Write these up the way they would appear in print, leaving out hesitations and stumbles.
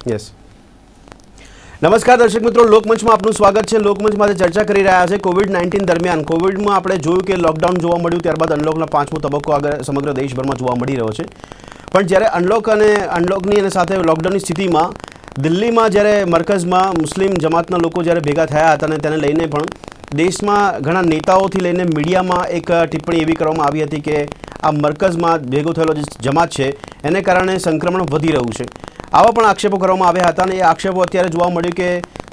Yes. નમસ્કાર દર્શક મિત્રો, લોકમંચમાં આપનું સ્વાગત છે. લોકમંચમાં આજે ચર્ચા કરી રહ્યા છે કોવિડ-19 દરમિયાન. કોવિડમાં આપણે જોયું કે લોકડાઉન જોવા મળ્યું, ત્યારબાદ અનલોકના 5મો તબક્કો આગળ સમગ્ર દેશભરમાં જોવા મળી રહ્યો છે. પણ જ્યારે અનલોકની અને સાથે લોકડાઉનની સ્થિતિમાં દિલ્હીમાં જ્યારે મરકઝમાં મુસ્લિમ જમાતના લોકો જ્યારે ભેગા થયા હતા અને તેને લઈને પણ દેશમાં ઘણા નેતાઓથી લઈને મીડિયામાં એક ટિપ્પણી એવી કરવામાં આવી હતી કે આ મરકઝમાં ભેગો થયેલો જે જમાત છે એને કારણે સંક્રમણ વધી રહ્યું છે. આવા પણ આક્ષેપો કરવામાં આવ્યા હતા અને એ આક્ષેપો અત્યારે જોવા મળ્યું કે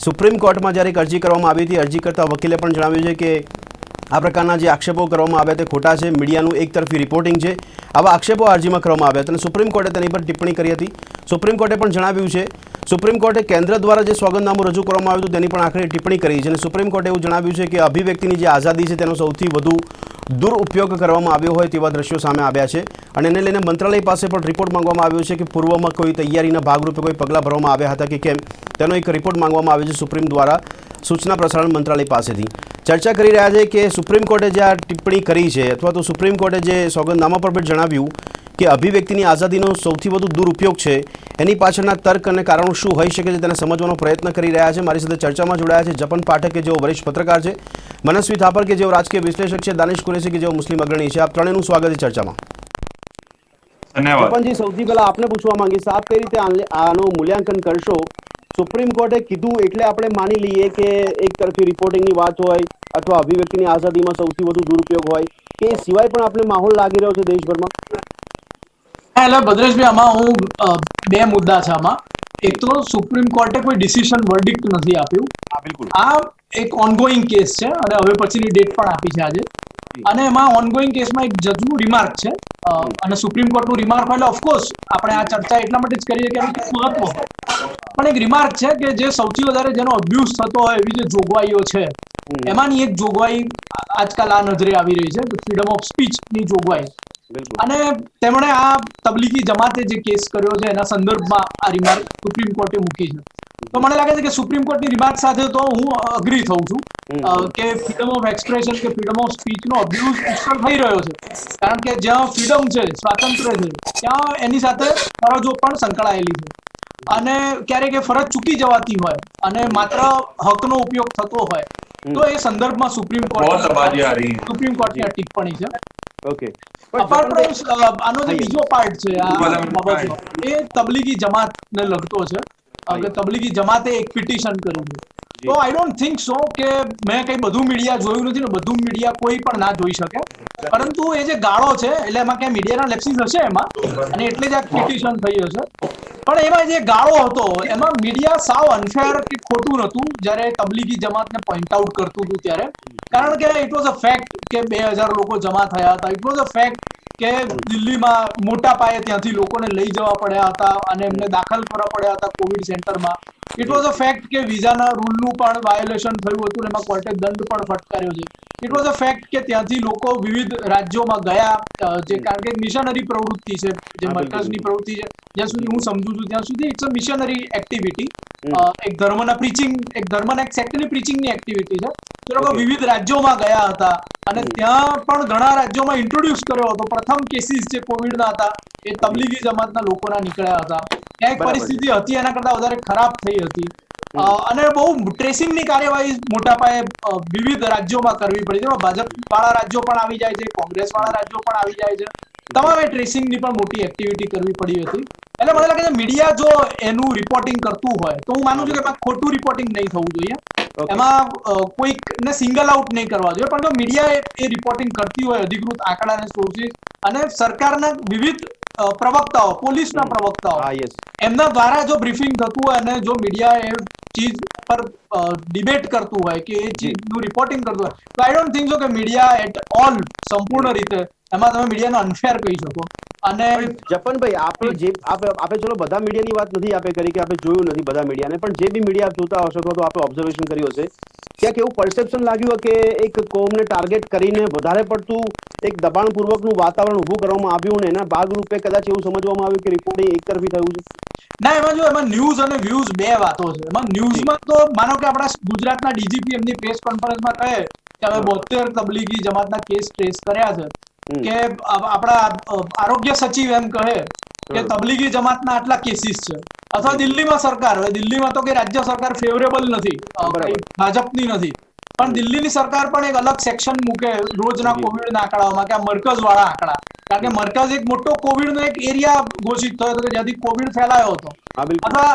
સુપ્રીમ કોર્ટમાં જ્યારે એક અરજી કરવામાં આવી હતી, અરજી કરતા વકીલે પણ જણાવ્યું છે કે આ પ્રકારના જે આક્ષેપો કરવામાં આવ્યા તે ખોટા છે, મીડિયાનું એકતરફી રિપોર્ટિંગ છે. આવા આક્ષેપો અરજીમાં કરવામાં આવ્યા હતા અને સુપ્રીમ કોર્ટે તેની પર ટિપ્પણી કરી હતી. સુપ્રીમ કોર્ટે પણ જણાવ્યું છે, સુપ્રીમ કોર્ટે કેન્દ્ર દ્વારા જે સોગંદનામું રજૂ કરવામાં આવ્યું હતું તેની પણ આખરી ટિપ્પણી કરી છે અને સુપ્રીમ કોર્ટે એવું જણાવ્યું છે કે અભિવ્યક્તિની જે આઝાદી છે તેનો સૌથી વધુ દુરુપયોગ કરવામાં આવ્યો હોય તેવા દ્રશ્યો સામે આવ્યા છે અને એને લઈને મંત્રાલય પાસે પણ રિપોર્ટ માંગવામાં આવ્યો છે કે પૂર્વમાં કોઈ તૈયારીના ભાગરૂપે કોઈ પગલાં ભરવામાં આવ્યા હતા કે કેમ, તેનો એક રિપોર્ટ માંગવામાં આવ્યો છે સુપ્રીમ દ્વારા સૂચના પ્રસારણ મંત્રાલય પાસેથી. ચર્ચા કરી રહ્યા છે કે સુપ્રીમ કોર્ટે જે આ ટિપ્પણી કરી છે અથવા તો સુપ્રીમ કોર્ટે જે સોગંદનામા પર પણ જણાવ્યું કે અભિવ્યક્તિની આઝાદીનો સૌથી વધુ દુરુપયોગ છે, એની પાછળના તર્ક અને કારણો શું હોઈ શકે છે તેને સમજવાનો પ્રયત્ન કરી રહ્યા છે. મારી સાથે ચર્ચામાં જોડાયા છે જપન પાઠક કે જેઓ વરિષ્ઠ પત્રકાર છે, મનસ્વી થાપર કે જેઓ રાજકીય વિશ્લેષક છે, દાનિશ કુરેશી કે જેઓ મુસ્લિમ અગ્રણી છે. આપ ત્રણેયનું સ્વાગત છે ચર્ચામાં. જપનજી, સૌથી પહેલા આપને પૂછવા માંગીશ, આપ કઈ રીતે આનું મૂલ્યાંકન કરશો? સુપ્રીમ કોર્ટે કીધું એટલે આપણે માની લઈએ કે એક તરફી રિપોર્ટિંગની વાત હોય અથવા અભિવ્યક્તિની આઝાદીમાં સૌથી વધુ દુરુપયોગ હોય કે એ સિવાય પણ આપણે માહોલ લાગી રહ્યો છે દેશભરમાં? એટલે ભદ્રેશભાઈ, આમાં હું બે મુદ્દા છે આમાં. એક તો સુપ્રીમ કોર્ટે કોઈ ડિસિઝન વર્ડિક્ટ નથી આપ્યું. આ એક ઓનગોઈંગ કેસ છે અને હવે પછીની ડેટ પણ આપી છે આજે. અને એમાં ઓનગોઈંગ કેસમાં એક જજનું રિમાર્ક છે અને સુપ્રીમ કોર્ટનું રિમાર્ક હોય એટલે ઓફકોર્સ આપણે આ ચર્ચા એટલા માટે જ કરીએ કે એનું મહત્વ. પણ એક રિમાર્ક છે કે જે સૌથી વધારે જેનો અબ્યુઝ થતો હોય એવી જે જોગવાઈઓ છે એમાંની એક જોગવાઈ આજકાલ આ નજરે આવી રહી છે, ફ્રીડમ ઓફ સ્પીચની જોગવાઈ. અને તેમણે આ તબલીગી જમાતે જે કેસ કર્યો છે એના સંદર્ભમાં આ રિમાર્ક સુપ્રીમ કોર્ટે મૂકી છે. તો મને લાગે છે કે સુપ્રીમ કોર્ટની રિમાર્ક સાથે તો હું અગ્રી થઉં છું કે ફ્રીડમ ઓફ એક્સપ્રેશન કે ફ્રીડમ ઓફ સ્પીચનો અબ્યુઝ પુષ્કળ થઈ રહ્યો છે. કારણ કે જ્યાં ફ્રીડમ છે, સ્વાતંત્ર્ય છે, ત્યાં એની સાથે ફરજો પણ સંકળાયેલી છે. અને ક્યારેક એ ફરજ ચૂકી જવાતી હોય અને માત્ર હકનો ઉપયોગ થતો હોય તો એ સંદર્ભમાં સુપ્રીમ કોર્ટની આ ટિપ્પણી છે. ઓકે. અપાર્ટ ફ્રોમ આનો જે બીજો પાર્ટ છે આ બાબતનો, એ તબલીગી જમાતને લગતો છે કે તબલીગી જમાતે એક પિટિશન કર્યું છે. તો આઈ ડોન્ટ થિંક સો કે મેં કઈ બધું મીડિયા જોયું નથી ને બધું મીડિયા કોઈ પણ ના જોઈ શકે, પરંતુ એ જે ગાળો છે એટલે એમાં ક્યાં મીડિયાના લેપ્સિસ હશે એમાં અને એટલે જ આ પિટિશન થઈ હશે. પણ એમાં જે ગાળો હતો એમાં મીડિયા સાવ અનફેર કે ખોટું નહોતું જ્યારે તબલીગી જમાતને પોઈન્ટ આઉટ કરતું હતું ત્યારે. કારણ કે ઇટ વોઝ અ ફેક્ટ કે 2000 લોકો જમા થયા હતા. ઇટ વોઝ અ ફેક્ટ કે દિલ્હીમાં મોટા પાયે ત્યાંથી લોકોને લઈ જવા પડ્યા હતા અને એમને દાખલ કરવા પડ્યા હતા કોવિડ સેન્ટરમાં. ઇટ વોઝ અ ફેક્ટ કે વિઝાના રૂલનું પણ વાયોલેશન થયું હતું અને એમાં કોર્ટે દંડ પણ ફટકાર્યો છે. ઇટ વોઝ અ ફેક્ટ કે ત્યાંથી લોકો વિવિધ રાજ્યોમાં ગયા જે કારણ કે મિશનરી પ્રવૃત્તિ છે, જે મરકઝની પ્રવૃત્તિ છે, જ્યાં સુધી હું સમજુ છું ત્યાં સુધી ઇટ્સ અ મિશનરી એક્ટિવિટી. એક ધર્મના પ્રીચિંગ, એક ધર્મના એક સેક્ટની પ્રીચિંગની એક્ટિવિટી છે. તે લોકો વિવિધ રાજ્યોમાં ગયા હતા અને ત્યાં પણ ઘણા રાજ્યોમાં ઇન્ટ્રોડ્યુસ કર્યો હતો. પ્રથમ કેસીસ જે કોવિડના હતા એ તબલીગી જમાતના લોકોના નીકળ્યા હતા. ત્યાં એક પરિસ્થિતિ હતી એના કરતા વધારે ખરાબ થઈ હતી અને બહુ ટ્રેસિંગની કાર્યવાહી મોટા પાયે વિવિધ રાજ્યોમાં કરવી પડી. તેમાં ભાજપ વાળા રાજ્યો પણ આવી જાય છે, કોંગ્રેસ વાળા રાજ્યો પણ આવી જાય છે. તમામે ટ્રેસિંગની પણ મોટી એક્ટિવિટી કરવી પડી હતી. એટલે મને લાગે છે મીડિયા જો એનું રિપોર્ટિંગ કરતું હોય તો હું માનું છું કે એમાં ખોટું રિપોર્ટિંગ નહીં થવું જોઈએ. એમાં કોઈકને સિંગલ આઉટ નહીં કરવા જોઈએ, પણ જો મીડિયા એ રિપોર્ટિંગ કરતી હોય અધિકૃત આંકડા અને સોર્સિસ અને સરકારના વિવિધ પ્રવક્તાઓ, પોલીસના પ્રવક્તાઓ, એમના દ્વારા જો બ્રીફિંગ થતું હોય અને જો મીડિયા એ ચીજ પર ડિબેટ કરતું હોય કે એ ચીજનું રિપોર્ટિંગ કરતું હોય તો આઈ ડોન્ટ થિંક સો કે મીડિયા એટ ઓલ સંપૂર્ણ રીતે એમાં તમે મીડિયાને અનફેર કહી શકો. અને જપનભાઈ, આપણે ચલો બધા મીડિયાની વાત નથી આપણે કરી કે આપણે જોયું નથી બધા મીડિયાને, પણ જે બી મીડિયા જોતા હશો તો આપણે ઓબ્ઝર્વેશન કર્યું હશે, ક્યાંક એવું પરસેપ્શન લાગ્યું કે એક કોમને ટાર્ગેટ કરીને વધારે પડતું એક દબાણપૂર્વકનું વાતાવરણ ઊભું કરવામાં આવ્યું ને એના ભાગરૂપે કદાચ એવું સમજવામાં આવ્યું કે રિપોર્ટિંગ એકતરફી થયું છે? ના, એમાં ન્યૂઝ અને વ્યૂઝ બે વાતો છે. એમાં ન્યૂઝમાં તો માનો કે આપણા ગુજરાતના ડીજીપી એમની પ્રેસ કોન્ફરન્સમાં કહે કે હવે 72 તબલીગી જમાતના કેસ ટ્રેસ કર્યા છે, કે આપણા આરોગ્ય સચિવ એમ કહે કે તબલીગી જમાતના આટલા કેસીસ છે, અથવા દિલ્હીમાં સરકાર, હવે દિલ્હીમાં તો કે રાજ્ય સરકાર ફેવરેબલ નથી, ભાજપની નથી, પણ દિલ્હીની સરકાર પણ એક અલગ સેક્શન મૂકે રોજના કોવિડના આંકડાઓમાં કે આ મરકઝ વાળા આંકડા, કારણ કે મરકઝ એક મોટો કોવિડનો એક એરિયા ઘોષિત થયો હતો કે જ્યાંથી કોવિડ ફેલાયો હતો. અથવા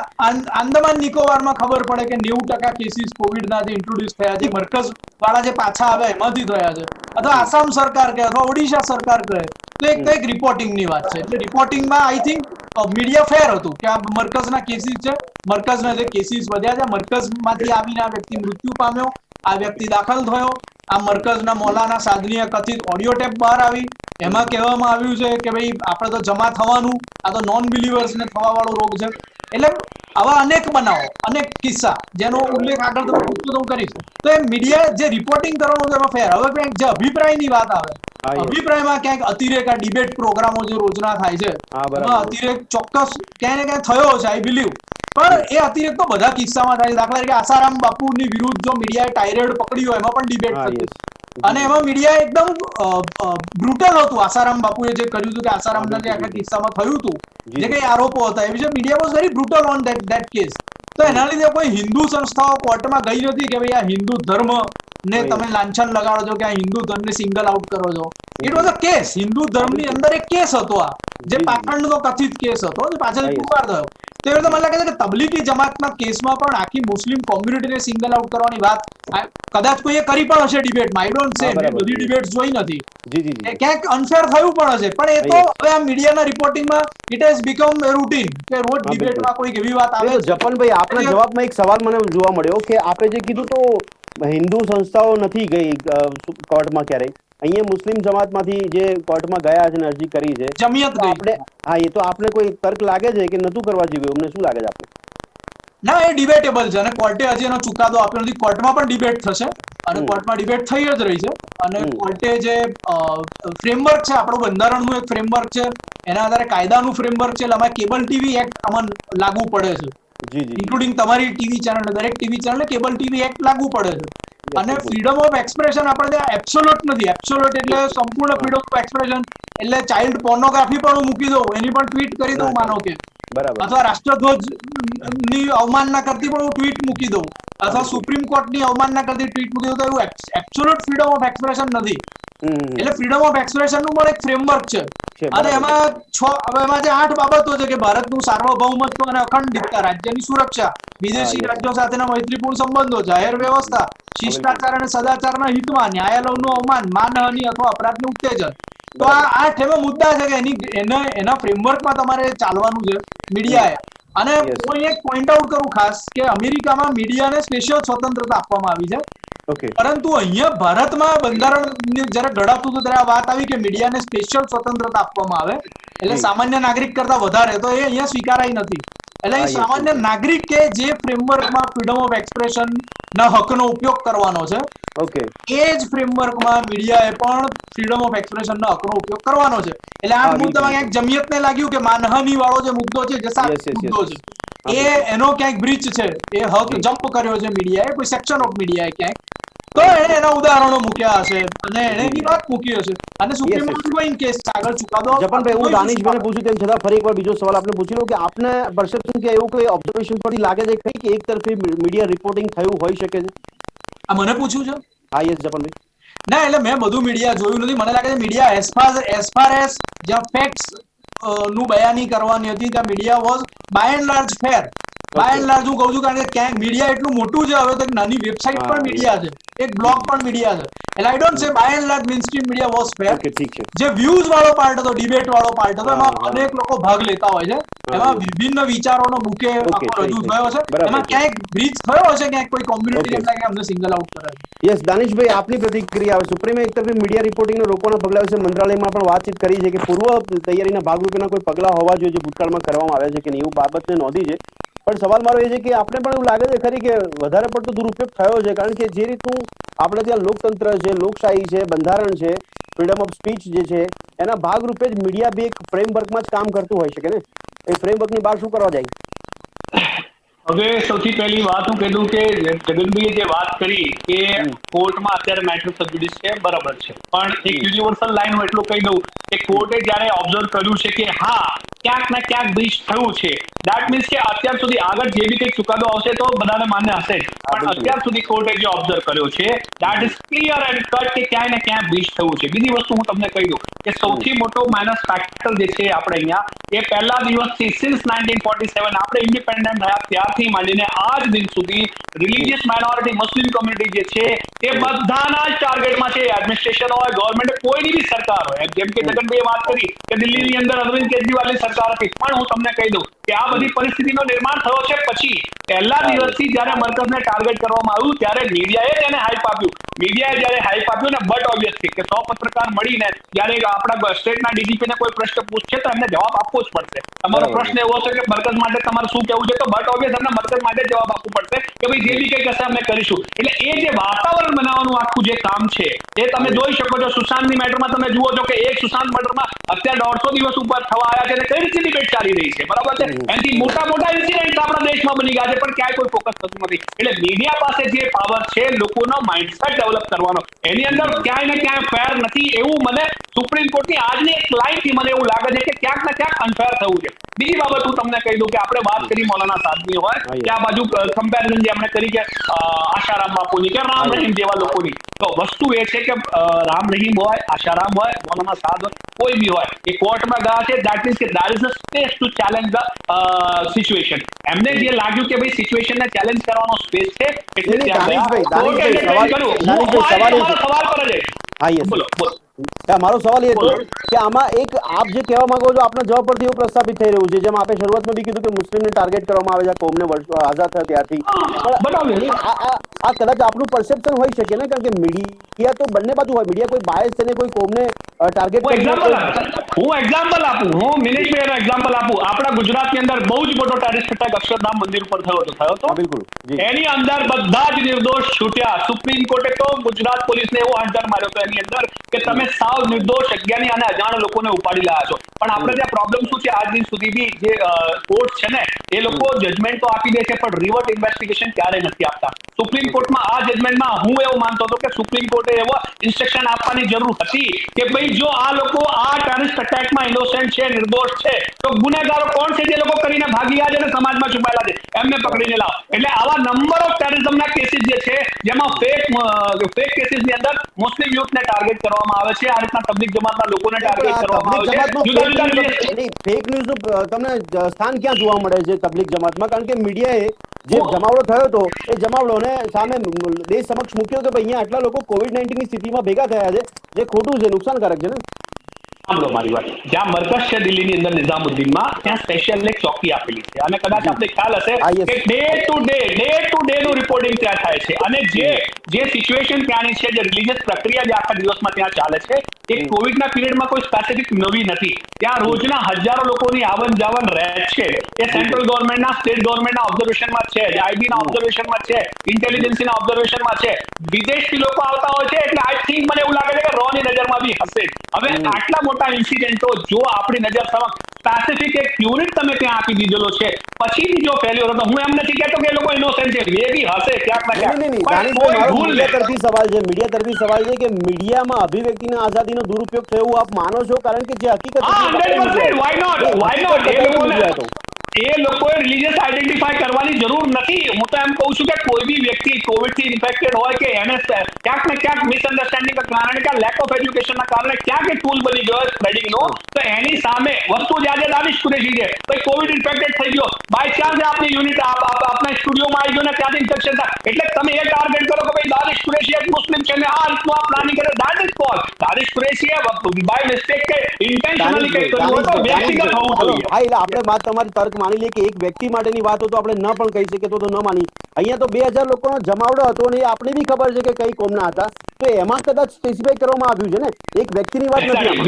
આંદામાન નિકોબારમાં ખબર પડે કે 90% કેસીસ કોવિડના જે ઇન્ટ્રોડ્યુસ થયા છે મરકઝ વાળા જે પાછા આવ્યા એમાંથી થયા છે. અથવા આસામ સરકાર કે અથવા ઓડિશા સરકાર કહે તો એક રિપોર્ટિંગની વાત છે. એટલે રિપોર્ટિંગમાં આઈ થિંક મીડિયા ફેર હતું કે આ મરકઝના કેસીસ છે, મરકઝના જે કેસીસ વધ્યા છે, મરકઝમાંથી આવીને આ વ્યક્તિ મૃત્યુ પામ્યો, આ વ્યક્તિ દાખલ થયો, આ મરકઝના મૌલાના સાદનીય કથિત ઓડિયો ટેપ બહાર આવી, એમાં કહેવામાં આવ્યું છે કે ભાઈ આપણે તો જમા થવાનું, આ તો નોન બિલીવર્સને થવા વાળો રોગ છે. એટલે આવા અનેક બનાવો, અનેક કિસ્સા જેનો ઉલ્લેખ આગળ તમે પૂછતો તો હું કરીશ. તો એ મીડિયા જે રિપોર્ટિંગ કરવાનું છે એમાં ફેર. હવે ક્યાંક જે અભિપ્રાયની વાત આવે, અભિપ્રાયમાં ક્યાંક અતિરેક, આ ડિબેટ પ્રોગ્રામો જે રોજના થાય છે એમાં અતિરેક ચોક્કસ ક્યાંય ને ક્યાંય થયો છે, આઈ બિલીવ. પણ એ અતિરેક તો બધા કિસ્સામાં થાય છે. દાખલા તરીકે આસારામ બાપુની વિરુદ્ધ જો મીડિયાએ ટાયરેડ પકડી હોય એમાં પણ ડિબેટ થતી, અને એમાં મીડિયા એકદમ બ્રુટલ હતું. આસારામ બાપુએ જે કર્યું હતું કે આસારામના જે આખા કિસ્સામાં થયું હતું, જે કઈ આરોપો હતા એ વિશે media was very brutal on that case. તો એના લીધે કોઈ હિન્દુ સંસ્થાઓ કોર્ટમાં ગઈ નથી કે ભાઈ આ હિન્દુ ધર્મ ને તમે લાંછન લગાડો છો કે આ હિન્દુ ધર્મને સિંગલ આઉટ કરો છો. It was a case, Hindu ધર્મની અંદર એક કેસ હતો, આ જે પાટણનો કથિત કેસ હતો, જે પાછળ પુકાર થયો. તો એ રીતે મને લાગે છે કે તબલીગી જમાતના કેસમાં પણ આખી મુસ્લિમ કોમ્યુનિટીને સિંગલ આઉટ કરવાની વાત કદાચ કોઈએ કરી પણ હશે ડિબેટમાં, આઈ ડોન્ટ સે, મેં બધી ડિબેટ જોઈ નથી, ક્યાંક અનફેર થયું પણ હશે. પણ એ તો હવે આ મીડિયાના રિપોર્ટિંગમાં it has become a routine કે રોજ ડિબેટમાં કોઈક એવી વાત આવે. જપનભાઈ, આપના જવાબમાં એક સવાલ મને જોવા મળ્યો કે આપણે જે કીધું તો હિન્દુ સંસ્થાઓ નથી ગઈ કોર્ટમાં ક્યારેય, અહીંયા મુસ્લિમ જમાતમાંથી જે કોર્ટમાં ગયા છે અને અરજી કરી છે, જમિયત ગઈ. આપણે એ તો આપણે કોઈ તર્ક લાગે છે કે નતું કરવા જેવું, અમને શું લાગે છે આપણે? ના, એ ડિબેટેબલ છે અને કોર્ટે હજી એનો ચુકાદો આપ્યો નથી. કોર્ટમાં પણ ડિબેટ થશે અને કોર્ટમાં ડિબેટ થઈ જ રહી છે. અને કોર્ટે જે ફ્રેમવર્ક છે, આપણું બંધારણનું એક ફ્રેમવર્ક છે, એના આધારે કાયદાનું ફ્રેમવર્ક છે. એટલે અમારે કેબલ ટીવી એક્ટ અમને લાગુ પડે છે, ઇન્ક્લુડિંગ તમારી ટીવી ચેનલ, દરેક ટીવી ચેનલને કેબલ ટીવી એક્ટ લાગુ પડે છે. અને ફ્રીડમ ઓફ એક્સપ્રેશન આપણે ત્યાં એબ્સોલ્યુટ નથી. એબ્સોલ્યુટ એટલે સંપૂર્ણ ફ્રીડમ ઓફ એક્સપ્રેશન એટલે ચાઇલ્ડ પોર્નોગ્રાફી પણ હું મૂકી દઉં, એની પણ ટ્વીટ કરી દઉં માનો કે, અથવા રાષ્ટ્રધ્વજ ની અવમાનના કરતી પણ હું ટ્વીટ મૂકી દઉં, અથવા સુપ્રીમ કોર્ટની અવમાનના કરતી ટ્વીટ મૂકી દઉં, તો એવું એબ્સોલ્યુટ ફ્રીડમ ઓફ એક્સપ્રેશન નથી. એટલે ફ્રીડમ ઓફ એક્સપ્રેશન નું પણ એક ફ્રેમવર્ક છે. અને એમાં એમાં જે 8 બાબતો છે કે ભારતનું સાર્વભૌમત્વ અને અખંડિતતા, રાજ્યની સુરક્ષા, વિદેશી રાજ્યો સાથેના મૈત્રીપૂર્ણ સંબંધો, જાહેર વ્યવસ્થા, શિષ્ટાચાર અને સદાચારના હિતમાં, ન્યાયાલયનું અવમાન, માનહાનિ અથવા અપરાધનું ઉત્તેજન. તો આ 8 એવા મુદ્દા છે કે એના ફ્રેમવર્કમાં તમારે ચાલવાનું છે મીડિયાએ. અને હું એક પોઈન્ટ આઉટ કરું ખાસ કે અમેરિકામાં મીડિયાને સ્પેશિયલ સ્વતંત્રતા આપવામાં આવી છે, પરંતુ અહીંયા ભારતમાં બંધારણ જયારે ઘડાતું હતું ત્યારે આ વાત આવી કે મીડિયાને સ્પેશિયલ સ્વતંત્રતા આપવામાં આવે, એટલે સામાન્ય નાગરિક કરતા વધારે, તો એ અહીંયા સ્વીકારાય નથી. એટલે એ સામાન્ય નાગરિક કે જે ફ્રેમવર્કમાં ફ્રીડમ ઓફ એક્સપ્રેશન ના હકનો ઉપયોગ કરવાનો છે, એ જ ફ્રેમવર્કમાં મીડિયાએ પણ ફ્રીડમ ઓફ એક્સપ્રેશન ના હકનો ઉપયોગ કરવાનો છે. એટલે આ મુદ્દામાં ક્યાંક જમિયતને લાગ્યું કે માનહાનિ વાળો જે મુદ્દો છે, જે 7 મુદ્દો છે, એનો ક્યાંક બ્રીચ છે, એ હક જમ્પ કર્યો છે મીડિયાએ, કોઈ સેક્શન ઓફ મીડિયાએ ક્યાંક. તો એને એના ઉદાહરણો મૂક્યા હશે અને એને એની વાત મૂકી હશે અને સુપ્રીમ કોર્ટ ગોઈંગ કેસ આગળ ચુકાદો. જપનભાઈ, હું દાનિશભાઈને પૂછું તેમ છતાં ફરી એકવાર બીજો સવાલ આપણે પૂછી લઉં કે આપને પરસેપ્શન કે એવું કોઈ ઓબ્ઝર્વેશન પરથી લાગે છે કે એક તરફી મીડિયા રિપોર્ટિંગ થયું હોઈ શકે છે? આ મને પૂછ્યું છે? હા, યસ જપનભાઈ. ના, એટલે મેં બધું મીડિયા જોયું નથી. મને લાગે છે મીડિયા એઝ ફાર એઝ જ્યાં ફેક્ટ્સ નું બયાની કરવાની હતી ત્યાં media was by and large fair. By and large હું કહું છું કારણ કે ક્યાંક મીડિયા એટલું મોટું છે, હવે તો એક નાની વેબસાઇટ પણ મીડિયા છે, એક બ્લોગ પણ મીડિયા છે. એટલે I don't say by and large mainstream media was fair. જે વ્યૂઝ વાળો પાર્ટ હતો, ડિબેટ વાળો પાર્ટ હતો, એમાં અનેક લોકો ભાગ લેતા હોય છે, એમાં વિભિન્ન વિચારોનો બુકે આખો રજૂ થયો છે, એમાં ક્યાંક બ્રીચ થયો હશે, ક્યાંક કોઈ કોમ્યુનિટી એમ લાગે અમને સિંગલ આઉટ કરે. યસ, દાનિશભાઈ, આપની પ્રતિક્રિયા આવે. સુપ્રીમે એક તરફી મીડિયા રિપોર્ટિંગને રોકવાના પગલા વિશે મંત્રાલયમાં પણ વાતચીત કરી છે કે પૂર્વ તૈયારીના ભાગરૂપેના કોઈ પગલા હોવા જોઈએ જે ભૂતકાળમાં કરવામાં આવ્યા છે કે નહીં, એવું બાબતને નોંધી છે. પણ સવાલ મારો એ છે કે આપણે પણ એવું લાગે છે ખરી કે વધારે પડતો દુરુપયોગ થયો છે, કારણ કે જે રીતનું આપણે ત્યાં લોકતંત્ર છે, લોકશાહી છે, બંધારણ છે, ફ્રીડમ ઓફ સ્પીચ જે છે, એના ભાગરૂપે જ મીડિયા બી એક ફ્રેમવર્કમાં જ કામ કરતું હોઈ શકે ને. એ ફ્રેમવર્કની બહાર શું કરવા જાય? હવે સૌથી પહેલી વાત હું કહી દઉં કે જગનભાઈએ જે વાત કરી કે કોર્ટમાં અત્યારે મેટર સબ જ્યુડિસ છે, બરાબર છે, પણ એક યુનિવર્સલ લાઈન હું એટલું કહી દઉં કે કોર્ટે જ્યારે ઓબ્ઝર્વ કર્યું છે કે હા ક્યાંક ને ક્યાંક બ્રીચ થયું છે, દેટ મીન્સ કે અત્યાર સુધી આગળ જે બી કંઈક ચુકાદો આવશે તો બધાને માન્ય હશે જ, પણ અત્યાર સુધી કોર્ટે જે ઓબ્ઝર્વ કર્યો છે that is clear and cut કે ક્યાંય ને ક્યાંય બ્રીચ થયું છે. બીજી વસ્તુ હું તમને કહી દઉં કે સૌથી મોટો માઇનસ ફેક્ટર જે છે આપણે અહીંયા એ પહેલા દિવસથી સિન્સ 1947 આપણે ઇન્ડિપેન્ડન્ટ થયા ત્યારથી માંડીને આજ દિન સુધી રિલીજિયસ માઇનોરિટી મુસ્લિમ કોમ્યુનિટી જે છે એ બધાના જ ટાર્ગેટમાં છે. એડમિનિસ્ટ્રેશન હોય, ગવર્મેન્ટ, કોઈની બી સરકાર હોય, જેમ કે જગનભાઈએ વાત કરી કે દિલ્હીની અંદર અરવિંદ કેજરીવાલની સરકાર હતી, પણ હું તમને કહી દઉં કે આ બધી પરિસ્થિતિનો નિર્માણ થયો છે પછી પહેલા દિવસથી જ્યારે મરકઝને ટાર્ગેટ કરવામાં આવ્યું ત્યારે મીડિયાએ તેને હાઈપ આપ્યું. મીડિયાએ જ્યારે હાઈપ આપ્યું ને બટ ઓબ્વિયસલી કે 100 પત્રકાર મળીને જ્યારે આપણા સ્ટેટના ડીજીપીને કોઈ પ્રશ્ન પૂછશે તો એમને જવાબ આપવો જ પડશે. તમારો પ્રશ્ન એવો છે કે મરકઝ માટે તમારે શું કહેવું છે, તો બટ ઓબ્વિયસ એમને મરકઝ માટે જવાબ આપવું પડશે કે ભાઈ જે બી કંઈક હશે અમે કરીશું. એટલે એ જે વાતાવરણ બનાવવાનું આખું જે કામ છે એ તમે જોઈ શકો છો. સુશાંતની મેટરમાં તમે જુઓ છો કે એક સુશાંત મર્ડરમાં અત્યારે 150 દિવસ ઉપર થવા આવ્યા છે અને કઈ રીતે ડિબેટ ચાલી રહી છે, બરાબર છે. એનાથી મોટા મોટા ઇન્સિડન્ટ આપણા દેશમાં બની ગયા છે પણ ક્યાંય કોઈ ફોકસ થતું નથી. એટલે મીડિયા પાસે જે પાવર છે લોકોનો માઇન્ડસેટ ડેવલપ કરવાનો, એની અંદર ક્યાંય ને ક્યાંય ફેર નથી એવું મને સુપ્રીમ કોર્ટની આજની એક લાઈનથી મને એવું લાગે છે કે ક્યાંક ને ક્યાંક અનફેર થવું છે. બીજી બાબત હું તમને કહી દઉં કે આપણે વાત કરી મૌલાના સાદની હોય કે આ બાજુ કમ્પેરિઝન જે આપણે કરી કે આશારામ બાપુની કે રામ રહીમ જેવા લોકોની, તો વસ્તુ એ છે કે રામ રહીમ હોય, આશારામ હોય, મૌલાના સાદ હોય, કોઈ બી હોય, એ કોર્ટમાં ગયા છે. દેટ મીન્સ કે there is a space to challenge the situation. એમને જે લાગ્યું કે ભાઈ સિચ્યુએશનને ચેલેન્જ કરવાનો સ્પેસ છે એટલે ત્યાં ગયા. કોર્ટે જે ચેલેન્જ કર્યું, સવાલ પર જ હા, યસ, બોલો બોલો. મારો સવાલ એ હતો કે આમાં એક આપ જે કહેવા માંગો છો આપના જવાબ પરથી એવું પ્રસ્થાપિત થઈ રહ્યું છે, જેમ આપણે શરૂઆતમાં બી કીધું કે મુસ્લિમને ટાર્ગેટ કરવામાં આવે છે કોમને વર્ષો આઝાદ થયા ત્યારથી, પણ આ કદાચ આપનું પરસેપ્શન હોઈ શકે ને, કારણ કે મીડિયા તો બંને બાજુ હોય. મીડિયા કોઈ બાયસ છે ને કોઈ કોમને ટાર્ગેટ હું એક્ઝામ્પલ આપું, હું મિનિસ્ટ્રીનો એક્ઝામ્પલ આપું. આપણા ગુજરાતની અંદર બહુ જ મોટો ટેરરિસ્ટ અટેક અક્ષરધામ મંદિર ઉપર થયો હતો. બિલકુલ, એની અંદર બધા જ નિર્દોષ છૂટ્યા. સુપ્રીમ કોર્ટે તો ગુજરાત પોલીસને એવો હંટર માર્યો હતો એની અંદર કે તમે સાવ નિર્દોષ અજ્ઞાની અને અજાણ લોકોને ઉપાડી લાયા છો. પણ આપણે ત્યાં પ્રોબ્લેમ શું છે, આજ દિન સુધી બી જે કોર્ટ છે ને એ લોકો જજમેન્ટ તો આપી દે છે પણ રિવર્ટ ઇન્વેસ્ટિગેશન ક્યારે નથી આપતા. સુપ્રીમ કોર્ટમાં આ જજમેન્ટમાં હું એવું માનતો હતો કે સુપ્રીમ કોર્ટે એવો ઇન્સ્ટ્રક્શન આપવાની જરૂર હતી કે ભાઈ જો આ લોકો આ ટેરરિસ્ટ અટેકમાં ઇનોસેન્ટ છે, નિર્દોષ છે, તો ગુનેગારો કોણ છે જે લોકો કરીને ભાગી ગયા છે અને સમાજમાં છુપાયેલા છે એમને પકડીને લાવો. એટલે આવા નંબર ઓફ ટેરરિઝમના કેસીસ જે છે જેમાં ફેક કેસીસની અંદર મુસ્લિમ યુથને ટાર્ગેટ કરવામાં આવે છે, આ રીતના તબલીગ જમાતના લોકોને ટાર્ગેટ કરવામાં આવે છે. જુદા જુદા ફેક ન્યૂઝનું તમને સ્થાન ક્યાં જોવા મળે છે તબલીગ જમાતમાં? કારણ કે મીડિયાએ જે જમાવડો થયો હતો એ જમાવડોને સામે દેશ સમક્ષ મૂક્યો કે ભાઈ અહીંયા આટલા લોકો COVID-19ની સ્થિતિમાં ભેગા થયા છે, જે ખોટું છે, નુકસાનકારક છે ને. સાંભળો મારી વાત. જ્યાં મરકઝ છે દિલ્હીની અંદર નિઝામુદ્દીનમાં, ત્યાં સ્પેશિયલ એક ચોકી આપેલી છે અને કદાચ આપણે ખ્યાલ હશે કે ડે ટુ ડે નું રિપોર્ટિંગ ત્યાં થાય છે અને જે સિચ્યુએશન ત્યાંની છે, જે રિલીજીયસ પ્રક્રિયા જે આખા દિવસમાં ત્યાં ચાલે છે એ કોવિડના પીરિયડમાં કોઈ સ્પેસિફિક નવી નથી. ત્યાં રોજના હજારો લોકોની આવન જાવન રહે છે. એ સેન્ટ્રલ ગવર્મેન્ટના, સ્ટેટ ગવર્મેન્ટના ઓબ્ઝર્વેશનમાં છે, આઈબીના ઓબ્ઝર્વેશનમાં છે, ઇન્ટેલિજન્સના ઓબ્ઝર્વેશનમાં છે. વિદેશથી લોકો આવતા હોય છે એટલે આઈ થિંક મને એવું લાગે છે કે રોની નજરમાં બી હશે. હવે આટલા મોટા ઇન્સિડન્ટો જો આપણી નજર સમક્ષ સ્પેસિફિક એક યુનિટ તમે ત્યાં આપી દીધેલો છે, પછી જો ફેલ્યોર હતો, હું એમ નથી કહેતો કે એ લોકો ઇનોસેન્ટ છે, મે બી હશે ક્યાંક ના ક્યાંક, પણ કોઈ ભૂલ મીડિયા તરફી સવાલ છે કે મીડિયામાં અભિવ્યક્તિના આઝાદીનો દુરુપયોગ થયો એવું આપ માનો છો? કારણ કે જે હકીકત 100% વાય નોટ? એ લોકોએ રિલીજીયસ આઈડેન્ટિફાઈ કરવાની જરૂર નથી. હું તો એમ કહું છું કે કોઈ બી વ્યક્તિ કોવિડથી ઇન્ફેક્ટેડ હોય કે એને ક્યાંક ને ક્યાંક મિસઅન્ડરસ્ટેન્ડિંગના કારણે કે લેક ઓફ એજ્યુકેશનના કારણે ક્યાંક એક ટૂલ બની ગયો સ્પ્રેડિંગનો, તો એની સામે વસ્તુ જે આજે દાનિશ કુરેશી છે, ભાઈ કોવિડ ઇન્ફેક્ટેડ થઈ ગયો, બાય ચાન્સ આપની યુનિટ આપના સ્ટુડિયોમાં આવી ગયો ને ત્યાંથી ઇન્ફેક્શન થાય, એટલે તમે એ ટાર્ગેટ કરો કે ભાઈ દાનિશ કુરેશી એક મુસ્લિમ છે ને આ રીતનું આ પ્લાનિંગ કરે, દેટ ઇઝ ફોલ્સ. દાનિશ કુરેશીએ બાય મિસ્ટેક કે ઇન્ટેન્શનલી કંઈક કર્યું હોય તો વ્યક્તિગત હોવું જોઈએ. હા, એટલે આપણે વાત તમારી તર્ક માની લઈએ કે એક વ્યક્તિ માટેની વાત તો આપણે ન પણ કહી શકીએ તો ન માની. અહીંયા તો 2000 લોકોનો જમાવડો હતો ને આપણે બી ખબર છે કે કઈ કોમના હતા, તો એમાં કદાચ સ્પેસિફાઈ કરવામાં આવ્યું છે ને, એક વ્યક્તિની વાત નથી.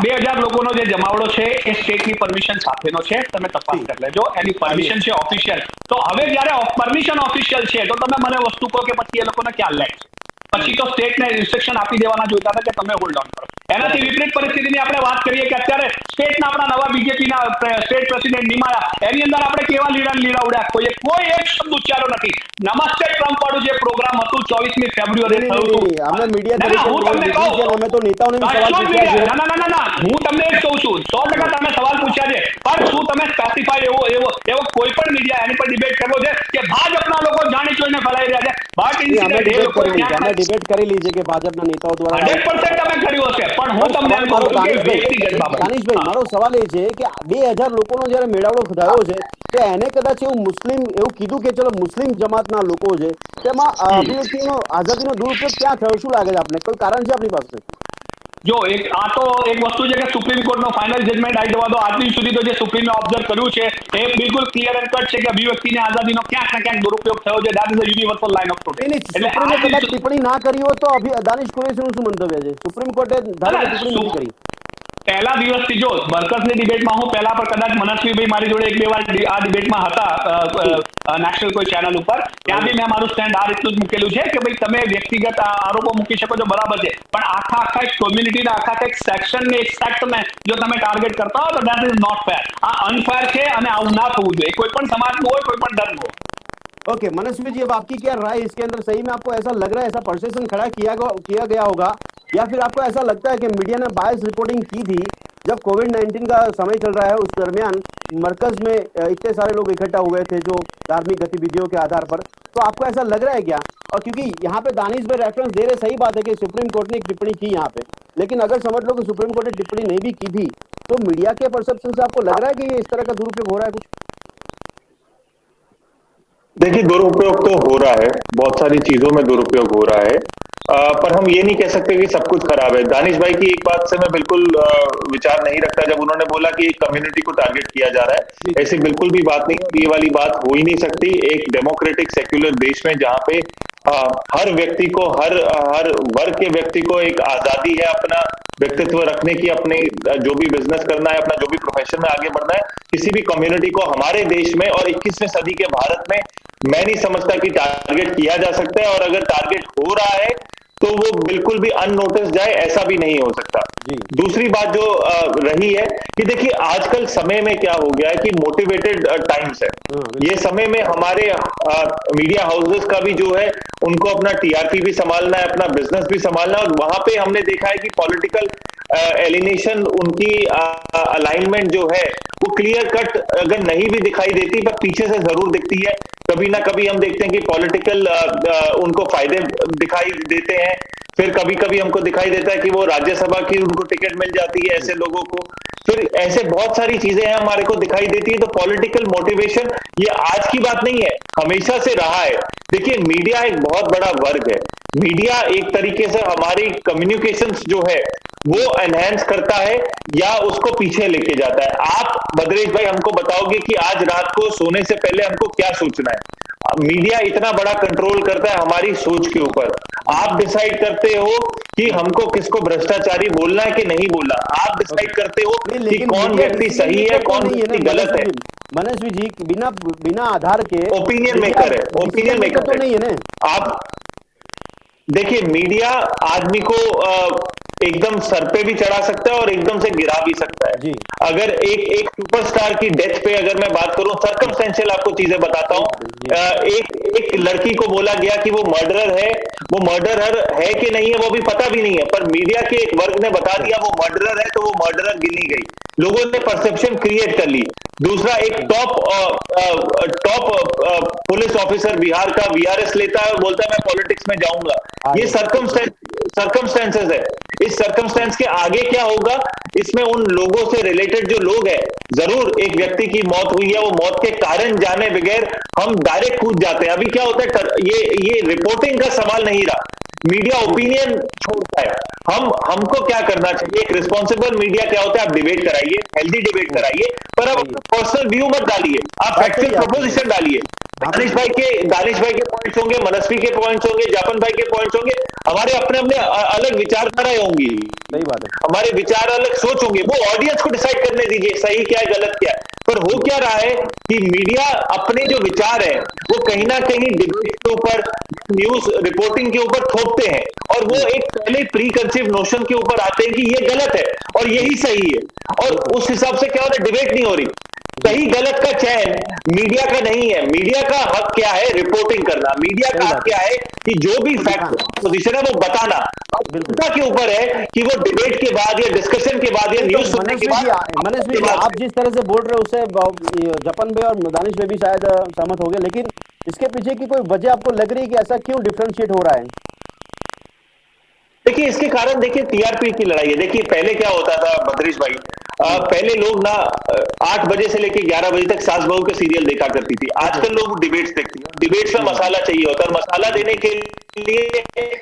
2000 લોકોનો જે જમાવડો છે એ સ્ટેટની પરમિશન સાથેનો છે, તમે તપાસ કરી લેજો, એની પરમિશન છે ઓફિશિયલ. તો હવે જ્યારે પરમિશન ઓફિશિયલ છે તો તમે મને વસ્તુ કહો કે પછી એ લોકોને ક્યાં લે છે? પછી તો સ્ટેટને ઇન્સ્ટ્રક્શન આપી દેવાના જોઈતા હતા કે તમે હોલ્ડ ઓન કરો. એનાથી વિપરીત પરિસ્થિતિની આપણે વાત કરીએ કે અત્યારે સ્ટેટના આપણા નવા બીજેપીના સ્ટેટ પ્રેસિડેન્ટ નિમાયા, એની અંદર આપણે કેવા લીડા ઉડ્યા, કોઈ એક શબ્દ ઉચ્ચારો નથી. નમસ્તે ટ્રમ્પ વાળું જે પ્રોગ્રામ હતું 24મી ફેબ્રુઆરી થયું હતું, અમે મીડિયા ના, હું તમને કહું, અમે તો નેતાઓને બી સવાલ કશો જ પૂછ્યા છે. ના, હું તમને જ કહું છું, 100% તમે સવાલ પૂછ્યા છે, પણ શું તમે સ્પેસિફાઈ એવો કોઈ પણ મીડિયા એની પર ડિબેટ કરવો છે કે ભાજપના લોકો જાણી જોઈને ફેલાઈ રહ્યા છે? બટ અમે ઇન્સિડન્ટ એ લોકો ડિબેટ કરેલી છે કે ભાજપના નેતાઓ દ્વારા 100% તમે કર્યું હશે, પણ હું તમને એમ કહું છું કે વ્યક્તિગત બાબત. દાનિશભાઈ, મારો સવાલ એ છે કે 2000 લોકોનો જયારે મેળાવડો થયો છે કે એને કદાચ એવું કીધું કે ચલો મુસ્લિમ જમાતના લોકો છે, તેમાં અભિવ્યક્તિનો આઝાદીનો દુરુપયોગ ક્યાં થયો? શું લાગે છે આપને? કોઈ કારણ છે આપણી પાસે? જો એક વસ્તુ છે કે સુપ્રીમ કોર્ટનો ફાઇનલ જજમેન્ટ આવી જવા દો. આજ સુધી તો જે સુપ્રીમે ઓબ્ઝર્વ કર્યું છે એ બિલકુલ ક્લિયર એન્ડ કટ છે કે અભિવ્યક્તિની આઝાદીનો ક્યાંક ને ક્યાંક દુરુપયોગ થયો છે. That is a universal line of protest. એટલે સુપ્રીમે કદાચ ટિપ્પણી ના કરી હોય તો દાનિશ કુરેશીનું શું મંતવ્ય છે? સુપ્રીમ કોર્ટે ટિપ્પણી નથી કરી. પહેલા દિવસથી જો બરકસની ડિબેટમાં હું પહેલા પર કદાચ મનસ્વીભાઈ મારી જોડે એક બે વાર આ ડિબેટમાં હતા નેશનલ કોઈ ચેનલ ઉપર, ત્યાં બી મેં મારું સ્ટેન્ડ આ રીતનું જ મૂકેલું છે કે ભાઈ તમે વ્યક્તિગત આરોપો મૂકી શકો છો, બરાબર છે, પણ આખા એક કોમ્યુનિટીના આખા એક સેક્શનને એક સેક્ટને જો તમે ટાર્ગેટ કરતા હો તો દેટ ઇઝ નોટ ફેર. આ અનફેર છે અને આવું ના થવું જોઈએ, કોઈ પણ સમાજનું હોય, કોઈ પણ ધર્મ हो. ओके मनस्वी जी, अब आपकी क्या राय इसके अंदर? सही में आपको ऐसा लग रहा है, ऐसा परसेप्शन खड़ा किया गया होगा, या फिर आपको ऐसा लगता है कि मीडिया ने बायस रिपोर्टिंग की थी जब कोविड-19 का समय चल रहा है, उस दरमियान मरकज में इतने सारे लोग इकट्ठा हुए थे जो धार्मिक गतिविधियों के आधार पर? तो आपको ऐसा लग रहा है क्या? और क्योंकि यहाँ पे दानिश भाई रेफरेंस दे रहे, सही बात है कि सुप्रीम कोर्ट ने एक टिप्पणी की यहाँ पे, लेकिन अगर समझ लो कि सुप्रीम कोर्ट ने टिप्पणी नहीं भी की थी तो मीडिया के परसेप्शन से आपको लग रहा है कि इस तरह का दुरुपयोग हो रहा है कुछ? देखिए, दुरुपयोग तो हो रहा है, बहुत सारी चीजों में दुरुपयोग हो रहा है, पर हम ये नहीं कह सकते कि सब कुछ खराब है। दानिश भाई की एक बात से मैं बिल्कुल विचार नहीं रखता जब उन्होंने बोला कि एक कम्युनिटी को टारगेट किया जा रहा है। ऐसी बिल्कुल भी बात नहीं है, ये वाली बात हो ही नहीं सकती एक डेमोक्रेटिक सेक्युलर देश में जहां पे हर व्यक्ति को, हर वर्ग के व्यक्ति को एक आजादी है अपना व्यक्तित्व रखने की, अपने जो भी बिजनेस करना है, अपना जो भी प्रोफेशन में आगे बढ़ना है, किसी भी कम्युनिटी को हमारे देश में और 21वीं सदी के भारत में मैं नहीं समझता कि टारगेट किया जा सकता है, और अगर टारगेट हो रहा है तो वो बिल्कुल भी अननोटिस जाए, ऐसा भी नहीं हो सकता। दूसरी बात जो रही है कि देखिए आजकल समय में क्या हो गया है कि मोटिवेटेड टाइम्स है, ये समय में हमारे मीडिया हाउसेस का भी जो है उनको अपना टीआरपी भी संभालना है, अपना बिजनेस भी संभालना है, और वहां पे हमने देखा है कि पॉलिटिकल एलिनेशन, उनकी अलाइनमेंट जो है वो क्लियर कट अगर नहीं भी दिखाई देती पर पीछे से जरूर दिखती है। कभी ना कभी हम देखते हैं कि पॉलिटिकल उनको फायदे दिखाई देते हैं, फिर कभी कभी हमको दिखाई देता है कि वो राज्यसभा की उनको टिकट मिल जाती है ऐसे लोगों को, फिर ऐसे बहुत सारी चीजें हैं हमारे को दिखाई देती है। तो पॉलिटिकल मोटिवेशन ये आज की बात नहीं है, हमेशा से रहा है। देखिए मीडिया एक बहुत बड़ा वर्ग है, मीडिया एक तरीके से हमारी कम्युनिकेशंस जो है वो एनहेंस करता है या उसको पीछे लेके जाता है। आप बद्रेश भाई हमको बताओगे कि आज रात को सोने से पहले हमको क्या सोचना है? मीडिया इतना बड़ा कंट्रोल करता है हमारी सोच के ऊपर। आप डिसाइड करते हो कि हमको किसको भ्रष्टाचारी बोलना है कि नहीं बोलना, आप डिसाइड करते हो कि कौन व्यक्ति सही है, कौन व्यक्ति गलत है। मनस्वी जी, बिना आधार के ओपिनियन मेकर है, ओपिनियन मेकर तो नहीं है ना। आप देखिए मीडिया आदमी को एकदम सर पे भी चढ़ा सकता है और एकदम से गिरा भी सकता है। अगर एक सुपरस्टार की डेथ पे अगर मैं बात करूं, सर्कमस्टेंशियल आपको चीजें बताता हूं। एक लड़की को बोला गया कि वो मर्डरर है, वो मर्डरर है कि नहीं है वो भी पता भी नहीं है, पर मीडिया के एक वर्ग ने बता दिया वो मर्डरर है, तो वो मर्डरर गिनी गई, लोगों ने परसेप्शन क्रिएट कर ली। दूसरा, एक टॉप पुलिस ऑफिसर बिहार का वीआरएस लेता है और बोलता है मैं पॉलिटिक्स में जाऊंगा। ये सर्कमस्टेंसेस है। इस सर्कमस्टेंस के आगे क्या होगा, इसमें उन लोगों से रिलेटेड जो लोग हैं, जरूर एक व्यक्ति की मौत हुई है, वो मौत के कारण जाने बगैर हम डायरेक्ट कूद जाते हैं। अभी क्या होता है, ये रिपोर्टिंग का सवाल नहीं रहा, मीडिया ओपिनियन छोड़ता है। हमको क्या करना चाहिए, एक रिस्पॉन्सिबल मीडिया क्या होता है, आप डिबेट कराइए, हेल्दी डिबेट कराइए, पर आप पर्सनल व्यू मत डालिए, आप फैक्चुअल प्रपोजिशन डालिए। दानिश भाई के पॉइंट्स होंगे, मनस्वी के पॉइंट्स होंगे, जापन भाई के पॉइंट्स होंगे, हमारे अपने अपने अलग विचारधाराएं होंगी, सही बात है, हमारे विचार अलग सोच होंगे, वो ऑडियंस को डिसाइड करने दीजिए सही क्या है गलत क्या है। पर हो क्या रहा है कि मीडिया अपने जो विचार है वो कहीं ना कहीं डिबेट के ऊपर, न्यूज रिपोर्टिंग के ऊपर थोपते हैं और वो एक पहले प्री कंसीव नोशन के ऊपर आते हैं कि ये गलत है और यही सही है, और उस हिसाब से क्या हो रहा है, डिबेट नहीं हो रही। सही गलत का चयन मीडिया का नहीं है। मीडिया का हक क्या है? रिपोर्टिंग करना। मीडिया का हक क्या है कि जो भी फैक्ट पोजीशन है वो बताना। जनता के ऊपर है कि वो डिबेट के बाद या डिस्कशन के बाद या न्यूज सुनने के बाद। मनीष भाई, आप जिस तरह से बोल रहे हो उससे जपन भाई और दानिश भाई भी शायद सहमत हो गए, लेकिन इसके पीछे की कोई वजह आपको लग रही है कि ऐसा क्यों डिफरेंशिएट हो रहा है? देखिए, इसके कारण देखिए टीआरपी की लड़ाई है। देखिए पहले क्या होता था बद्रीश भाई, पहले लोग ना 8 बजे से लेके 11 बजे तक सास बहू के सीरियल देखा करती थी। आजकल लोग डिबेट्स देखते हैं। डिबेट्स में मसाला चाहिए होता है और मसाला देने के लिए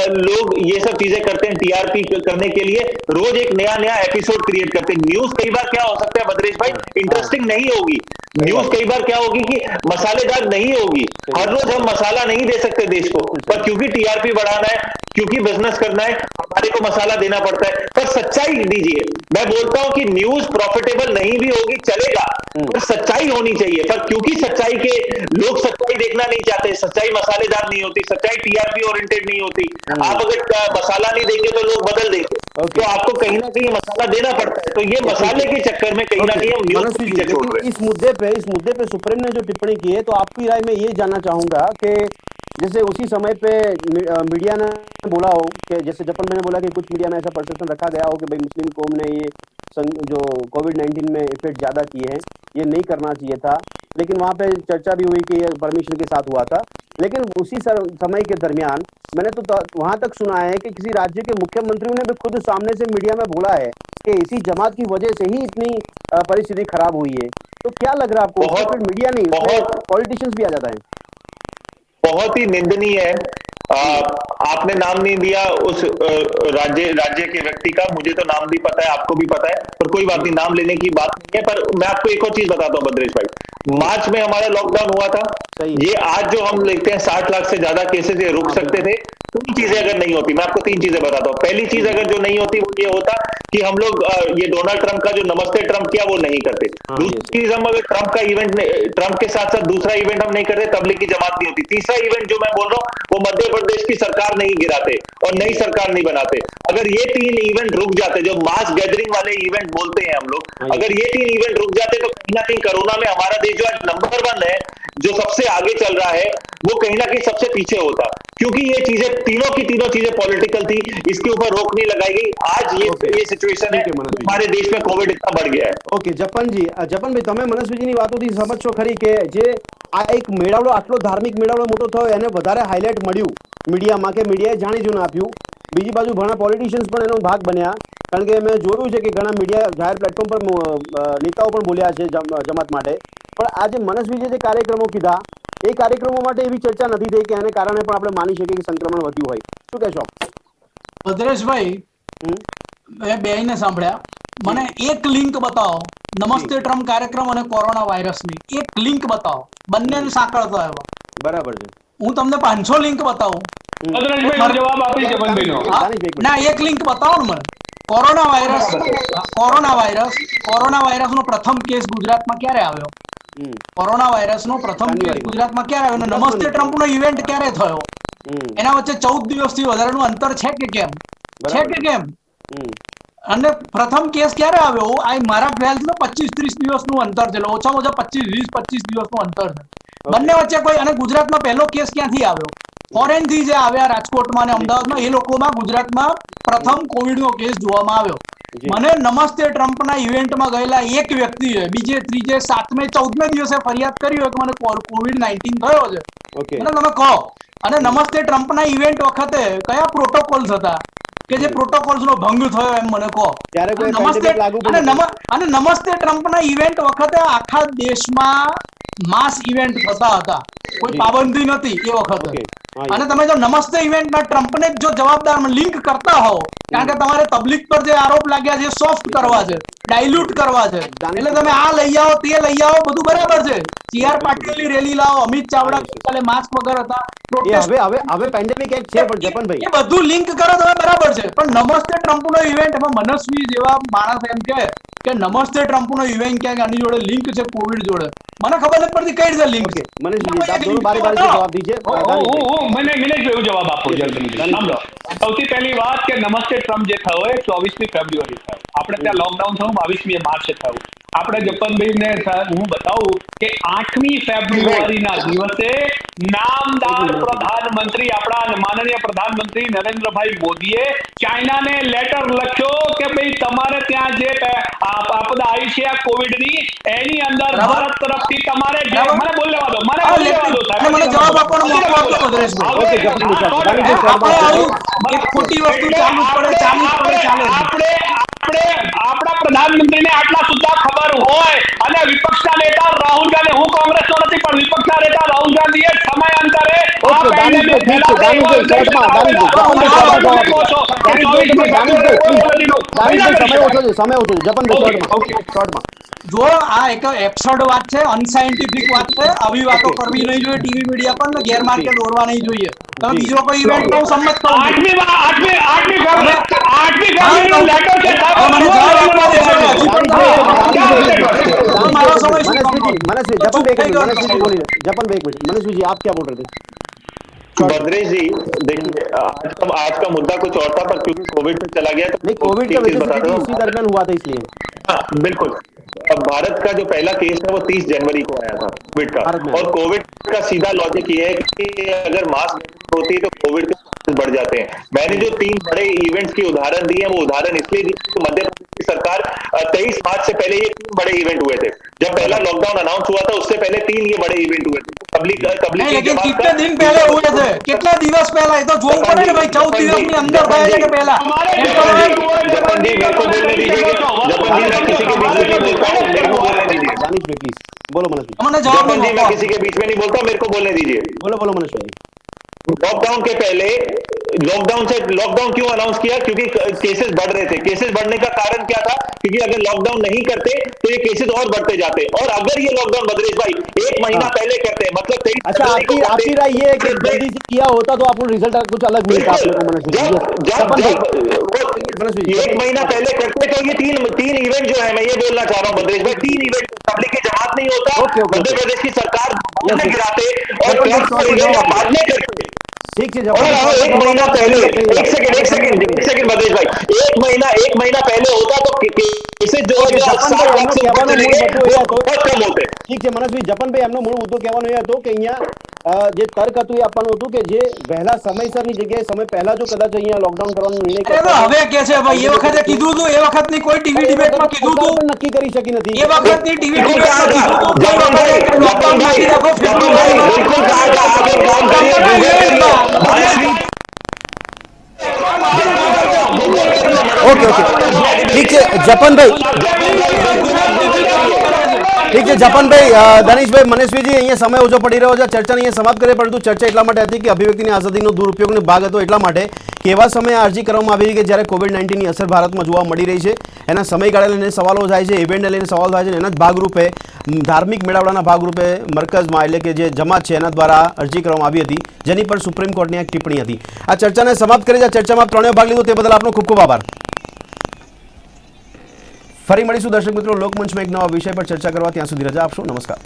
लोग ये सब चीजें करते हैं। टीआरपी करने के लिए रोज एक नया नया एपिसोड क्रिएट करते हैं। न्यूज कई बार क्या हो सकता है बद्रेश भाई, इंटरेस्टिंग नहीं होगी। न्यूज कई बार क्या होगी कि मसालेदार नहीं होगी। हर रोज हम मसाला नहीं दे सकते देश को, पर क्योंकि टीआरपी बढ़ाना है, क्योंकि बिजनेस करना है, हमारे को मसाला देना पड़ता है। पर सच्चाई दीजिए। मैं बोलता हूं कि न्यूज प्रॉफिटेबल नहीं भी होगी चलेगा, पर सच्चाई होनी चाहिए। पर क्योंकि सच्चाई के लोग सच्चाई देखना नहीं चाहते, सच्चाई मसालेदार नहीं होती, सच्चाई टीआरपी ओरिएंटेड नहीं होती। आप अगर मसाला नहीं देंगे तो लोग बदल देंगे, तो आपको कहीं ना कहीं मसाला देना पड़ता है। तो ये मसाले के चक्कर में कहीं ना कहीं हम न्यूज को पीछे छोड़ रहे हैं। इस मुद्दे पे सुप्रीम ने जो टिप्पणी की है, तो आपकी राय में ये जानना चाहूंगा कि जैसे उसी समय पे मीडिया ने बोला हो कि जैसे जपन मैंने बोला कि कुछ मीडिया में ऐसा परसेप्शन रखा गया हो कि भाई मुस्लिम कौम ने ये जो कोविड-19 में इफेक्ट ज़्यादा किए हैं, ये नहीं करना चाहिए था, लेकिन वहाँ पे चर्चा भी हुई कि ये परमिशन के साथ हुआ था। लेकिन उसी समय के दरमियान मैंने तो वहाँ तक सुना है कि किसी राज्य के मुख्यमंत्रियों ने भी खुद सामने से मीडिया में बोला है कि इसी जमात की वजह से ही इतनी परिस्थिति खराब हुई है। तो क्या लग रहा है आपको, फिर मीडिया नहीं, पॉलिटिशियंस भी आ जाता है? बहुत ही निंदनीय है। आपने नाम नहीं दिया उस राज्य के व्यक्ति का, मुझे तो नाम भी पता है, आपको भी पता है, पर कोई बात नहीं, नाम लेने की बात नहीं है। पर मैं आपको एक और चीज बताता हूँ बद्रेश भाई, मार्च में हमारा लॉकडाउन हुआ था। ये आज जो हम लिखते हैं 60 लाख से ज्यादा केसेस ये रुक सकते थे। 3 चीजें अगर नहीं होती, मैं आपको 3 चीजें बताता हूँ। पहली चीज अगर जो नहीं होती वो ये होता कि हम लोग ये डोनाल्ड ट्रंप का जो नमस्ते ट्रंप किया वो नहीं करते। दूसरी चीज, हम अगर ट्रंप का इवेंट, ट्रंप के साथ साथ दूसरा इवेंट हम नहीं करते, तबलीगी जमात नहीं होती। तीसरा इवेंट जो मैं बोल रहा हूँ वो मध्य प्रदेश की सरकार नहीं गिराते और नई सरकार नहीं बनाते। अगर ये 3 इवेंट रुक जाते, जो मास गैदरिंग वाले इवेंट बोलते हैं हम लोग, अगर ये 3 इवेंट रुक जाते तो कहीं ना कहीं कोरोना में हमारा देश जो आज नंबर 1 है, जो सबसे आगे चल रहा है, वो कहीं ना कहीं सबसे पीछे होता। क्योंकि ये चीजें तीनों की तीनों चीजें पॉलिटिकल थी, इसके ऊपर रोक नहीं लगाई गई। आज ये सिचुएशन है, हमारे देश में कोविड इतना बढ़ गया है। ओके जपन भाई, તમે મનસ્વીજીની વાતોથી સમજ છો ખરી કે જે આ એક મેળાવડો, આટલો ધાર્મિક મેળાવડો મોટો થયો, એને વધારે હાઇલાઇટ મળ્યું મીડિયામાં કે મીડિયાએ જાણી જોઈને આપ્યું। બીજી બાજુ ઘણા પોલિટિશિયન્સ પણ એનો ભાગ બન્યા, કારણ કે મેં જોયું છે કે ઘણા મીડિયા જાહેર પ્લેટફોર્મ પર નેતાઓ પણ બોલ્યા છે જમાત માટે। પણ આ જે મનસ્વીજીએ જે કાર્યક્રમો કીધા, એ કાર્યક્રમો માટે એવી ચર્ચા નથી થઈ કે એને કારણે પણ આપણે માની શકીએ કે સંક્રમણ વધ્યું હોય। શું કહેશો ભદ્રેશભાઈ? મેં બેયને સાંભળ્યા, મને એક લિંક बताओ નમસ્તે ટ્રમ્પ કાર્યક્રમ અને કોરોના વાયરસની, એક લિંક बताओ, બંનેને સાંકળતો આવ્યો। બરાબર છે, હું તમને 500 લિંક बताऊं, જવાબ આપી જપનભાઈનો। ના, એક લિંક बताओ ને મને। કોરોના વાયરસનો પ્રથમ કેસ ગુજરાતમાં ક્યારે આવ્યો? કોરોના વાયરસનો પ્રથમ કેસ ગુજરાતમાં ક્યારે આવ્યો? નમસ્તે ટ્રમ્પનો ઇવેન્ટ ક્યારે થયો? એના વચ્ચે 14 દિવસથી વધારેનું અંતર છે કે કેમ? છે કે કેમ? અને પ્રથમ કેસ ક્યારે આવ્યો? આ મારા ખ્યાલથી 25-30 દિવસનું અંતર છે, ઓછામાં ઓછા 20-25 દિવસનું અંતર છે બંને વચ્ચે કોઈ। અને ગુજરાતમાં પહેલો કેસ ક્યાંથી આવ્યો? ફોરેન થી જે આવ્યા રાજકોટમાં અને અમદાવાદમાં, એ લોકોમાં ગુજરાતમાં પ્રથમ કોવિડનો કેસ જોવામાં આવ્યો। મને નમસ્તે ટ્રમ્પના ઇવેન્ટમાં ગયેલા એક વ્યક્તિએ બીજે, ત્રીજે, 7મે, 14મે દિવસે ફરિયાદ કરી હોય કે મને કોવિડ-19 થયો છે, મને તમે કહો। અને નમસ્તે ટ્રમ્પના ઇવેન્ટ વખતે કયા પ્રોટોકોલ્સ હતા કે જે પ્રોટોકોલ્સનો ભંગ થયો એમ મને કહો। અને નમસ્તે ટ્રમ્પના ઇવેન્ટ વખતે આખા દેશમાં માસ ઇવેન્ટ થતા હતા, કોઈ પાબંદી નથી એ વખતે। અને તમે જો નમસ્તે ઇવેન્ટમાં ટ્રમ્પને જો જવાબદાર લિંક કરતા હો, કારણ કે તમારે તબલીગ પર જે આરોપ લાગ્યા છે સોફ્ટ કરવા છે, ડાયલ્યુટ કરવા છે, એટલે તમે આ લઈ આવો, તે લઈ આવો, બધું બરાબર છે। CR પાટીલની રેલી લાવો, અમિત ચાવડા કાલે માસ્ક વગર હતા, હવે પેન્ડેમિક એક છે, પણ જપનભાઈ એ બધું લિંક કરો તમે બરાબર છે, પણ નમસ્તે ટ્રમ્પનો ઇવેન્ટ, એમાં મનસ્વી જેવા માણસ એમ કહે કે નમસ્તે ટ્રમ્પનો ઇવેન્ટ ક્યાંક આની જોડે લિંક છે કોવિડ જોડે, મને ખબર નથી પડતી કઈ રીતે લિંક છે. મનીષજી આપ દોનો બારી બારી से जवाब दीजिए મને એવું જવાબ આપો જલ્દી સાંભળો. સૌથી પહેલી વાત કે નમસ્તે ટ્રમ્પ જે થયો એ 24મી ફેબ્રુઆરી થયો. આપણે ત્યાં લોકડાઉન થયું 22મી માર્ચે થયું. આપણે જપનભાઈને હું બતાવું કે 8મી ફેબ્રુઆરીના દિવસે નામદાર પ્રધાનમંત્રી આપણા માનનીય પ્રધાનમંત્રી નરેન્દ્રભાઈ મોદીએ ચાઇનાને લેટર લખ્યો કે ભાઈ તમારે ત્યાં જે આપદા આવી છે આ કોવિડની એની અંદર ભારત તરફથી તમારે જે મને બોલવા દો મને જવાબ આપવાનો મોકો આપો ભદ્રેશભાઈ. આપણે આવું એક ખોટી વસ્તુ ચાલુ પડે ચાલે આપણા પ્રધાનમંત્રીને આટલા સુદ્ધા ખબર હોય અને વિપક્ષના નેતા રાહુલ ગાંધી, હું કોંગ્રેસનો નથી પણ વિપક્ષના નેતા રાહુલ ગાંધીએ સમયાંતરે આ પેન્ડેમિક જો આ એક એબ્સર્ડ વાત છે, અનસાયન્ટિફિક વાત છે. આવી વાતો કરવી નહીં જોઈએ ટીવી મીડિયા પર ને ગેરમાર્ગે દોરવા નહીં જોઈએ. તમે બીજો કોઈ ઇવેન્ટ હું સંમત કરું છું. મારો સમય શું मनस्वी जी आप क्या बोल रहे थे? भद्रेश जी देखिए, आज का मुद्दा कुछ और था, पर क्योंकि कोविड पे चला गया तो नहीं, कोविड का वजह से इसी दरमियान हुआ था इसलिए। हाँ बिल्कुल. अब भारत का जो पहला केस था वो 30 जनवरी को आया था कोविड का, और कोविड का सीधा लॉजिक ये है कि अगर मास्क होती तो कोविड के बढ़ जाते हैं. मैंने जो 3 बड़े इवेंट्स के उदाहरण दिए वो उदाहरण इसलिए दिए कि मध्य प्रदेश की सरकार 23 मार्च से पहले ये 3 बड़े इवेंट हुए थे. जब पहला लॉकडाउन अनाउंस हुआ था उससे पहले 3 ये बड़े इवेंट हुए थे. लेकिन कितने दिन पहले हुए थे, कितना दिवस पहला, ये तो जोड़ पड़े ना भाई. 14 दिवस में अंदर गए थे पहला. जपन जी मेरे को बोलने दीजिए. जपन जी मैं किसी के बीच में नहीं बोलता हूँ, मेरे को बोलने दीजिए. दानिश भाई प्लीज बोलो मनस्वी. जपन जी मैं किसी के बीच में नहीं बोलता, मेरे को बोलने दीजिए. बोलो मनस्वी जी. लॉकडाउन के पहले लॉकडाउन क्यों अनाउंस किया? क्योंकि केसेस बढ़ रहे थे. केसेस बढ़ने का कारण क्या था? क्योंकि अगर लॉकडाउन नहीं करते तो ये केसेस और बढ़ते जाते. और अगर ये लॉकडाउन भद्रेश भाई 1 महीना पहले करते, मतलब 23 अच्छा आपकी राय ये है कि जल्दी से किया होता तो आपको रिजल्ट कुछ अलग मिलता आप लोगों को मनस्वी. 1 महीना पहले करते तो ये तीन इवेंट जो है, मैं ये बोलना चाह रहा हूँ भद्रेश भाई, 3 इवेंट तबलीगी जमात नहीं होता, मध्य प्रदेश की सरकार गिराते और बाद में करते. ठीक है. 1 महीना पहले, एक सेकंड भद्रेश भाई, 1 महीना पहले होता तो केसेस जो है 7 लाख से ऊपर चले गए, बहुत कम होते. ઠીક છે મનસભાઈ. જપનભાઈ એમનો મૂળ મુદ્દો કહેવાનો એ હતો કે અહીંયા જે તર્ક હતું એ આપવાનું હતું કે જે વહેલા સમયસરની જગ્યાએ સમય પહેલા જો કદાચ અહીંયા લોકડાઉન કરવાનો નિર્ણય કર્યો હવે કે છે ભાઈ, એ વખતે કીધું હતું, એ વખતની કોઈ ટીવી ડિબેટમાં કીધું હતું, નક્કી કરી શકી નથી. એ વખતની ટીવી ડિબેટમાં કીધું હતું કે લોકડાઉન નાખી નાખો. ઓકે ઠીક છે જપનભાઈ. ઠીક છે જપનભાઈ. દાનિશભાઈ, મનસ્વીજી અહીંયા સમય ઓછો પડી રહ્યો છે, ચર્ચાને અહીંયા સમાપ્ત કરીએ, પરંતુ ચર્ચા એટલા માટે હતી કે અભિવ્યક્તિની આઝાદીનો દુરુપયોગનો ભાગ હતો એટલા માટે કે એવા સમયે અરજી કરવામાં આવી કે જ્યારે COVID-19ની અસર ભારતમાં જોવા મળી રહી છે. એના સમયગાળાને લઈને સવાલો થાય છે, ઇવેન્ટને લઈને સવાલ થાય છે. એના જ ભાગરૂપે ધાર્મિક મેળાવડાના ભાગરૂપે મરકઝમાં એટલે કે જે જમાત છે એના દ્વારા અરજી કરવામાં આવી હતી, જેની પર સુપ્રીમ કોર્ટની એક ટિપ્પણી હતી. આ ચર્ચાને સમાપ્ત કરી, આ ચર્ચામાં ત્રણેય ભાગ લીધો તે બદલ આપનો ખૂબ ખૂબ આભાર. ફરી મળીશું દર્શક મિત્રો લોકમંચમાં એક નવા વિષય પર ચર્ચા કરવા. ત્યાં સુધી રજા આપશો. નમસ્કાર.